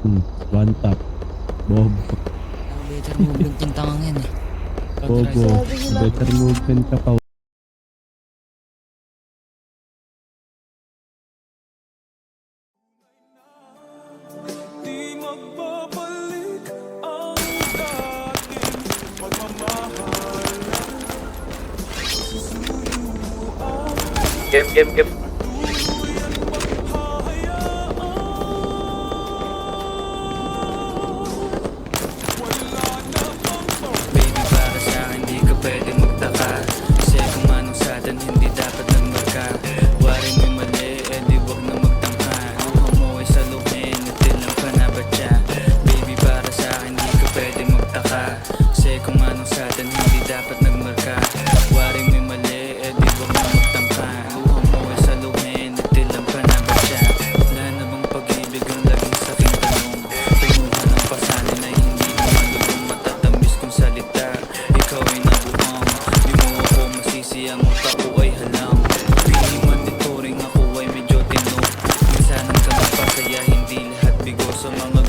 One tap. Bobo. Better movement yung tangang yan eh. Bobo. Better movement ka pa. Di magbabalik ang dating pagmamahal. Game. Baby, para sa'kin di ka pwede magtaka. Kasi kung anong sa'tin hindi dapat nagmarka. Wari mo'y mali, di wag na magtangka. Luha mo ay saluhin, natilang ka na ba siya? Baby, para sa'kin di ka pwede magtaka. Kasi kung anong sa'tin hindi dapat nagmarka. Wari mo'y mali, di wag na magtangka. Luha mo ay saluhin, natilang ka na ba siya? Wala na bang pag-ibig ang laging sa'king tanong? Pinuha ng pasanin ay hindi na malulong. Matatamis kong salita, ikaw ay nabuhang. Di mo ako masisi, ang utak ko ay halang. Pili man ito rin ako ay medyo tinok. Minsan ang ka mapasaya, hindi lahat bigo sa mga